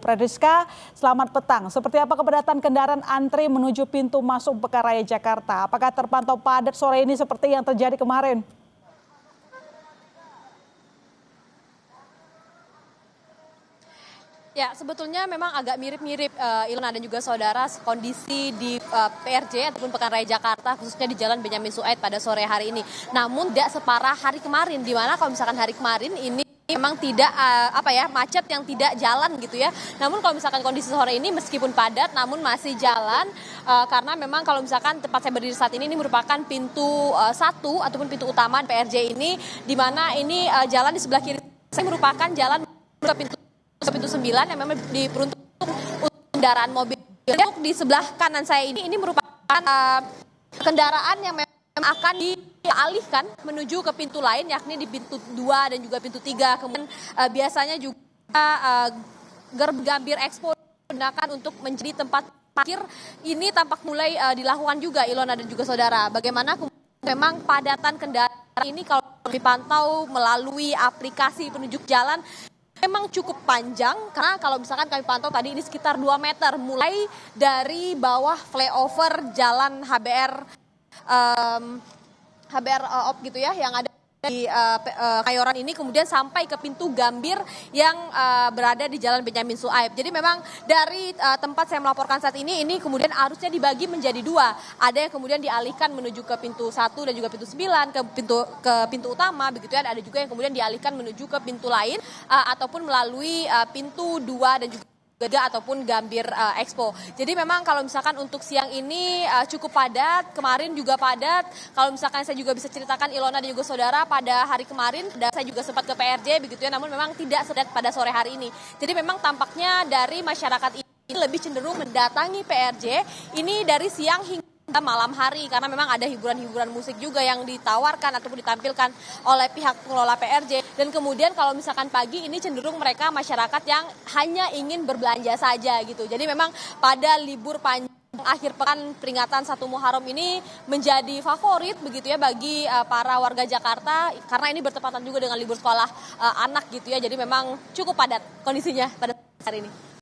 Fredriska, selamat petang. Seperti apa kepadatan kendaraan antri menuju pintu masuk Pekaraya Jakarta? Apakah terpantau padat sore ini seperti yang terjadi kemarin? Ya, sebetulnya memang agak mirip-mirip Ilona dan juga saudara kondisi di PRJ ataupun Pekan Raya Jakarta khususnya di Jalan Benyamin Sueb pada sore hari ini. Namun tidak separah hari kemarin, di mana kalau misalkan hari kemarin ini memang tidak macet yang tidak jalan gitu ya. Namun kalau misalkan kondisi sore ini meskipun padat namun masih jalan karena memang kalau misalkan tempat saya berdiri saat ini merupakan pintu 1 ataupun pintu utama PRJ ini, di mana ini jalan di sebelah kiri saya merupakan jalan ke pintu 9 yang memang diperuntukkan untuk kendaraan mobil. Di sebelah kanan saya ini merupakan kendaraan yang memang akan dialihkan menuju ke pintu lain, yakni di pintu 2 dan juga pintu 3. Kemudian biasanya juga Gambir Expo digunakan untuk menjadi tempat parkir. Ini tampak mulai dilakukan juga, Ilona dan juga saudara. Bagaimana memang padatan kendaraan ini kalau dipantau melalui aplikasi penunjuk jalan memang cukup panjang, karena kalau misalkan kami pantau tadi ini sekitar 2 meter mulai dari bawah flyover jalan HBR OP gitu ya, yang ada di Kayoran ini, kemudian sampai ke pintu Gambir yang berada di Jalan Benyamin Sueb. Jadi memang dari tempat saya melaporkan saat ini kemudian arusnya dibagi menjadi 2. Ada yang kemudian dialihkan menuju ke pintu 1 dan juga pintu 9 ke pintu utama begitu ya. Ada juga yang kemudian dialihkan menuju ke pintu lain ataupun melalui pintu 2 dan juga ataupun Gambir Expo. Jadi memang kalau misalkan untuk siang ini cukup padat, kemarin juga padat. Kalau misalkan saya juga bisa ceritakan Ilona dan juga saudara, pada hari kemarin saya juga sempat ke PRJ begitu ya, namun memang tidak sedat pada sore hari ini. Jadi memang tampaknya dari masyarakat ini lebih cenderung mendatangi PRJ ini dari siang hingga malam hari, karena memang ada hiburan-hiburan musik juga yang ditawarkan ataupun ditampilkan oleh pihak pengelola PRJ. Dan kemudian kalau misalkan pagi ini cenderung mereka masyarakat yang hanya ingin berbelanja saja gitu. Jadi memang pada libur panjang akhir pekan peringatan 1 Muharram ini menjadi favorit begitu ya bagi para warga Jakarta, karena ini bertepatan juga dengan libur sekolah anak gitu ya. Jadi memang cukup padat kondisinya pada hari ini.